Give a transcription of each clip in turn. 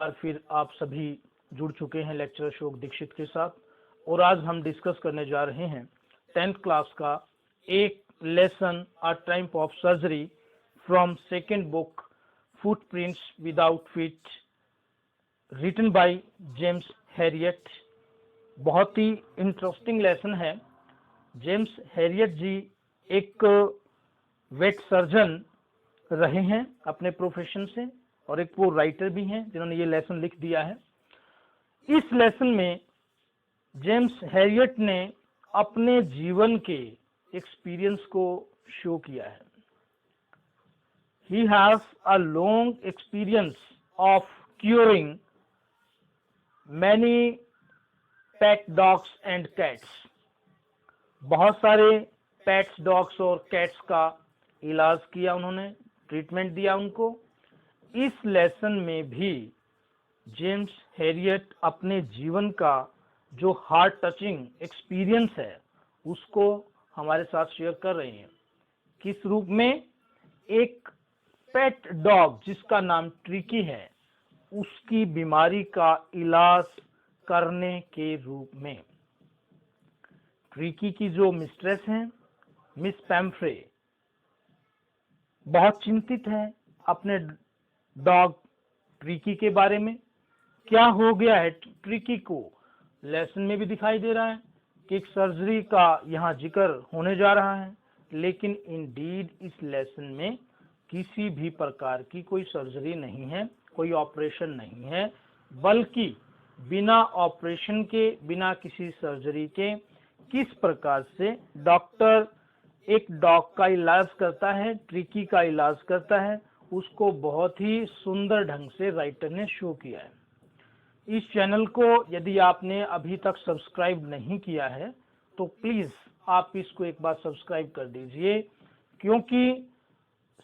बार फिर आप सभी जुड़ चुके हैं लेक्चर अशोक दीक्षित के साथ और आज हम डिस्कस करने जा रहे हैं 10th क्लास का एक lesson a type of surgery from second book footprints without feet written by James Herriot. बहुत ही इंटरेस्टिंग लेसन है। जेम्स हैरियट जी एक वेट सर्जन रहे हैं अपने प्रोफेशन से और एक वो राइटर भी हैं जिन्होंने ये लेसन लिख दिया है। इस लेसन में जेम्स हैरियट ने अपने जीवन के एक्सपीरियंस को शो किया है। He has a long experience of curing many pet dogs and cats. बहुत सारे पेट्स डॉग्स और कैट्स का इलाज किया उन्होंने, ट्रीटमेंट दिया उनको। इस लेसन में भी जेम्स हैरियट अपने जीवन का जो हार्ट टचिंग एक्सपीरियंस है उसको हमारे साथ शेयर कर रहे हैं। किस रूप में? एक पेट डॉग जिसका नाम ट्रिकी है उसकी बीमारी का इलाज करने के रूप में। ट्रिकी की जो मिस्ट्रेस हैं मिस पैम्फ्रे बहुत चिंतित है अपने डॉग ट्रिकी के बारे में। क्या हो गया है ट्रिकी को? लेसन में भी दिखाई दे रहा है कि एक सर्जरी का यहाँ जिक्र होने जा रहा है, लेकिन इंडीड इस लेसन में किसी भी प्रकार की कोई सर्जरी नहीं है, कोई ऑपरेशन नहीं है, बल्कि बिना ऑपरेशन के, बिना किसी सर्जरी के किस प्रकार से डॉक्टर एक डॉग का इलाज करता है, ट्रिकी का इलाज करता है, उसको बहुत ही सुंदर ढंग से राइटर ने शो किया है। इस चैनल को यदि आपने अभी तक सब्सक्राइब नहीं किया है तो प्लीज आप इसको एक बार सब्सक्राइब कर दीजिए, क्योंकि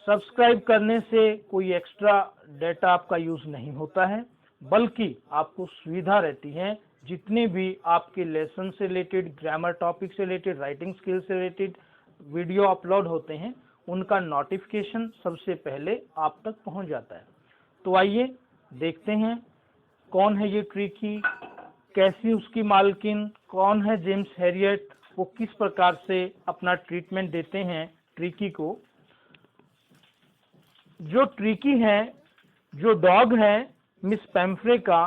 सब्सक्राइब करने से कोई एक्स्ट्रा डेटा आपका यूज नहीं होता है, बल्कि आपको सुविधा रहती है जितने भी आपके लेसन से रिलेटेड, ग्रामर टॉपिक से रिलेटेड, राइटिंग स्किल से रिलेटेड वीडियो अपलोड होते हैं उनका नोटिफिकेशन सबसे पहले आप तक पहुंच जाता है। तो आइए देखते हैं कौन है ये ट्रिकी, कैसी उसकी मालकिन, कौन है जेम्स हैरियट, वो किस प्रकार से अपना ट्रीटमेंट देते हैं ट्रिकी को। जो ट्रिकी है, जो डॉग है मिस पैम्फ्रे का,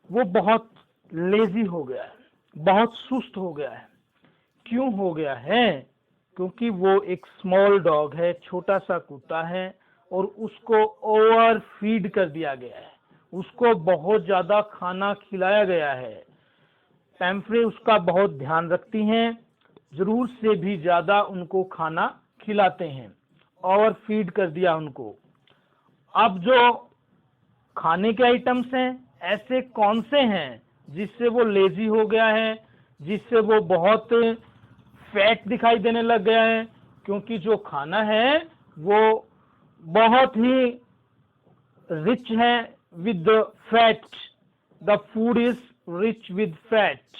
वो बहुत लेजी हो गया है, बहुत सुस्त हो गया है। क्यों हो गया है? क्योंकि वो एक स्मॉल डॉग है, छोटा सा कुत्ता है और उसको ओवर फीड कर दिया गया है, उसको बहुत ज्यादा खाना खिलाया गया है। पैम्फ्रे उसका बहुत ध्यान रखती हैं, जरूर से भी ज्यादा उनको खाना खिलाते हैं, ओवर फीड कर दिया उनको। अब जो खाने के आइटम्स हैं ऐसे कौन से हैं जिससे वो लेजी हो गया है, जिससे वो बहुत फैट दिखाई देने लग गया है? क्योंकि जो खाना है वो बहुत ही रिच है with fat. The food is rich with fat.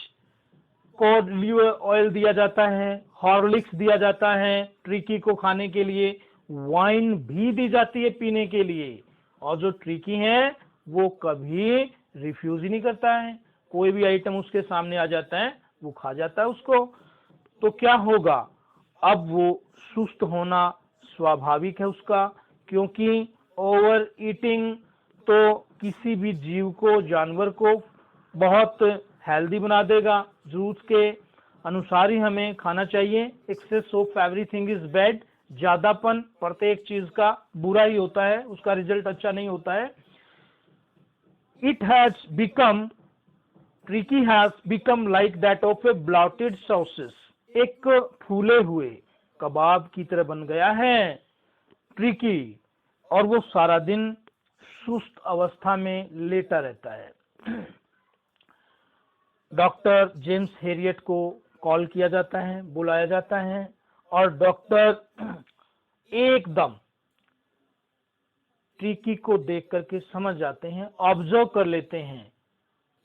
Code liver oil दिया जाता है, हॉर्लिक्स दिया जाता है ट्रिकी को खाने के लिए, वाइन भी दी जाती है पीने के लिए। और जो ट्रिकी है वो कभी रिफ्यूज ही नहीं करता है, कोई भी आइटम उसके सामने आ जाता है वो खा जाता है उसको। तो क्या होगा? अब वो सुस्त होना स्वाभाविक है उसका, क्योंकि ओवर ईटिंग तो किसी भी जीव को, जानवर को बहुत हेल्दी बना देगा। जरूरत के अनुसार ही हमें खाना चाहिए। Excess of everything is bad. ज्यादापन प्रत्येक चीज का बुरा ही होता है, उसका रिजल्ट अच्छा नहीं होता है। It has become, tricky has become like that of A blotted sauces. एक फूले हुए कबाब की तरह बन गया है ट्रिकी, और वो सारा दिन सुस्त अवस्था में लेटा रहता है। डॉक्टर जेम्स हैरियट को कॉल किया जाता है, बुलाया जाता है, और डॉक्टर एकदम ट्रिकी को देख करके समझ जाते हैं, ऑब्जर्व कर लेते हैं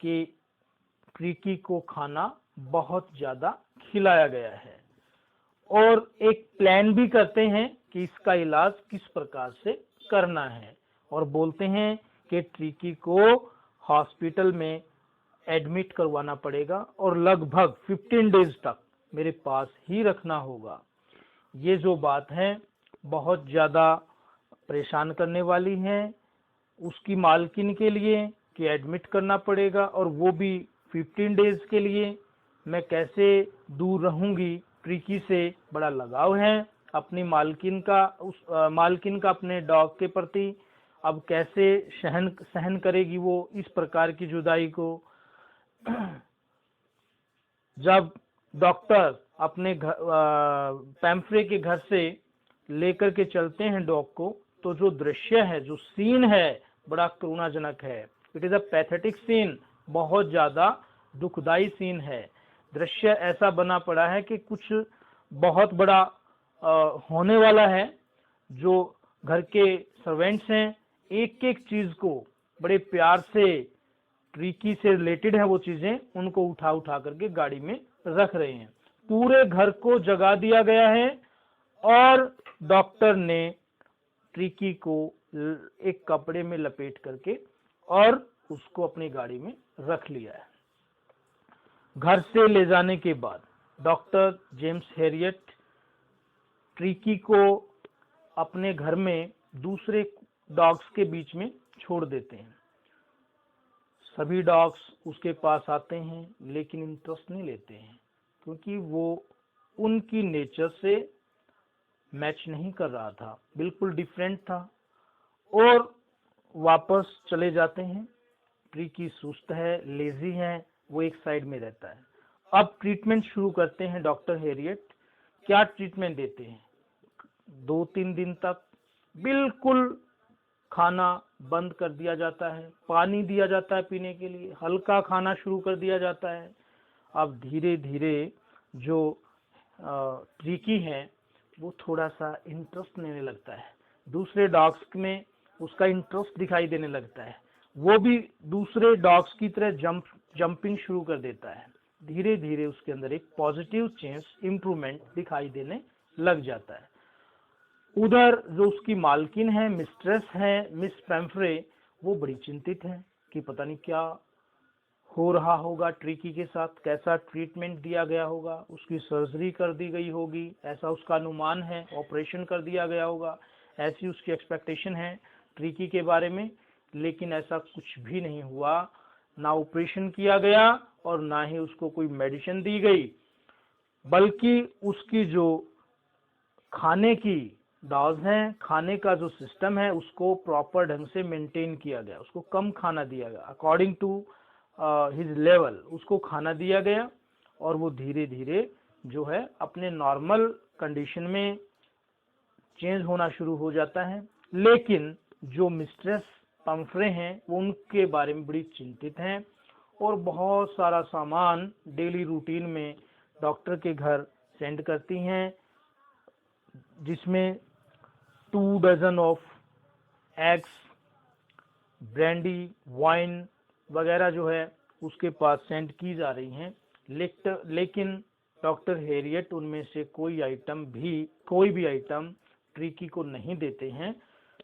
कि ट्रिकी को खाना बहुत ज्यादा खिलाया गया है, और एक प्लान भी करते हैं कि इसका इलाज किस प्रकार से करना है। और बोलते हैं कि ट्रिकी को हॉस्पिटल में एडमिट करवाना पड़ेगा और लगभग 15 डेज तक मेरे पास ही रखना होगा। ये जो बात है बहुत ज़्यादा परेशान करने वाली है उसकी मालकिन के लिए कि एडमिट करना पड़ेगा और वो भी 15 डेज के लिए। मैं कैसे दूर रहूंगी, ट्रिकी से बड़ा लगाव है अपनी मालकिन का अपने डॉग के प्रति। अब कैसे सहन करेगी वो इस प्रकार की जुदाई को। जब डॉक्टर अपने पैम्फ्रे के घर से लेकर के चलते हैं डॉग को, तो जो दृश्य है, जो सीन है, बड़ा करुणाजनक है। It is a pathetic scene, बहुत ज्यादा दुखदाई सीन है। दृश्य ऐसा बना पड़ा है कि कुछ बहुत बड़ा होने वाला है। जो घर के सर्वेंट्स हैं एक एक चीज को बड़े प्यार से, ट्रिकी से रिलेटेड है वो चीजें, उनको उठा उठा करके गाड़ी में रख रहे हैं। पूरे घर को जगा दिया गया है और डॉक्टर ने ट्रिकी को एक कपड़े में लपेट करके और उसको अपनी गाड़ी में रख लिया है। घर से ले जाने के बाद डॉक्टर जेम्स हैरियट ट्रिकी को अपने घर में दूसरे डॉग्स के बीच में छोड़ देते हैं। सभी डॉग्स उसके पास आते हैं लेकिन इंटरेस्ट नहीं लेते हैं, क्योंकि वो उनकी नेचर से मैच नहीं कर रहा था, बिल्कुल डिफरेंट था, और वापस चले जाते हैं। ट्रिकी सुस्त है, लेजी है, वो एक साइड में रहता है। अब ट्रीटमेंट शुरू करते हैं डॉक्टर हैरियट। क्या ट्रीटमेंट देते हैं? 2-3 दिन तक बिल्कुल खाना बंद कर दिया जाता है, पानी दिया जाता है पीने के लिए, हल्का खाना शुरू कर दिया जाता है। अब धीरे धीरे जो ट्रिकी है वो थोड़ा सा इंटरेस्ट लेने लगता है, दूसरे डॉग्स में उसका इंटरेस्ट दिखाई देने लगता है। वो भी दूसरे डॉग्स की तरह जंपिंग शुरू कर देता है। धीरे धीरे उसके अंदर एक पॉजिटिव चेंज, इम्प्रूवमेंट दिखाई देने लग जाता है। उधर जो उसकी मालकिन है, मिस्ट्रेस है, मिस पैम्फ्रे, वो बड़ी चिंतित है कि पता नहीं क्या हो रहा होगा ट्रिकी के साथ, कैसा ट्रीटमेंट दिया गया होगा, उसकी सर्जरी कर दी गई होगी, ऐसा उसका अनुमान है, ऑपरेशन कर दिया गया होगा, ऐसी उसकी एक्सपेक्टेशन है ट्रिकी के बारे में। लेकिन ऐसा कुछ भी नहीं हुआ, ना ऑपरेशन किया गया और ना ही उसको कोई मेडिसिन दी गई, बल्कि उसकी जो खाने की डॉज हैं, खाने का जो सिस्टम है, उसको प्रॉपर ढंग से मेंटेन किया गया, उसको कम खाना दिया गया, अकॉर्डिंग टू हिज लेवल उसको खाना दिया गया, और वो धीरे धीरे जो है अपने नॉर्मल कंडीशन में चेंज होना शुरू हो जाता है। लेकिन जो मिस्ट्रेस पैम्फ्रे हैं वो उनके बारे में बड़ी चिंतित हैं और बहुत सारा सामान डेली रूटीन में डॉक्टर के घर सेंड करती हैं, जिसमें 2 dozen of eggs, brandy, wine वगैरह जो है उसके पास सेंड की जा रही हैं। लेकिन डॉक्टर हैरियट उनमें से कोई भी आइटम ट्रिकी को नहीं देते हैं,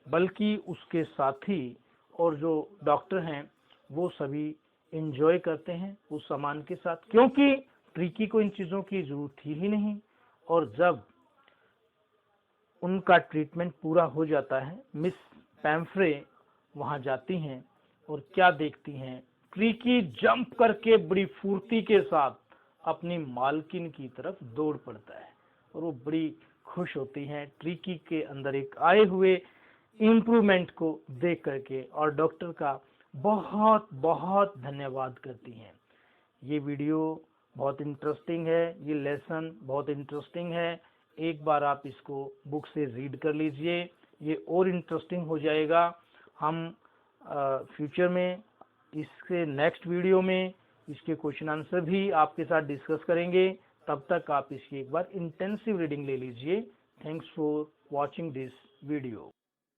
बल्कि उसके साथी और जो डॉक्टर हैं वो सभी एंजॉय करते हैं उस सामान के साथ, क्योंकि ट्रिकी को इन चीज़ों की जरूरत थी ही नहीं। और जब उनका ट्रीटमेंट पूरा हो जाता है, मिस पैम्फ्रे वहां जाती हैं और क्या देखती हैं, ट्रिकी जंप करके बड़ी फुर्ती के साथ अपनी मालकिन की तरफ दौड़ पड़ता है और वो बड़ी खुश होती हैं ट्रिकी के अंदर एक आए हुए इम्प्रूवमेंट को देख करके, और डॉक्टर का बहुत बहुत धन्यवाद करती हैं। ये वीडियो बहुत इंटरेस्टिंग है, ये लेसन बहुत इंटरेस्टिंग है। एक बार आप इसको बुक से रीड कर लीजिए, ये और इंटरेस्टिंग हो जाएगा। हम फ्यूचर में इसके नेक्स्ट वीडियो में इसके क्वेश्चन आंसर भी आपके साथ डिस्कस करेंगे। तब तक आप इसकी एक बार इंटेंसिव रीडिंग ले लीजिए। Thanks for watching this video.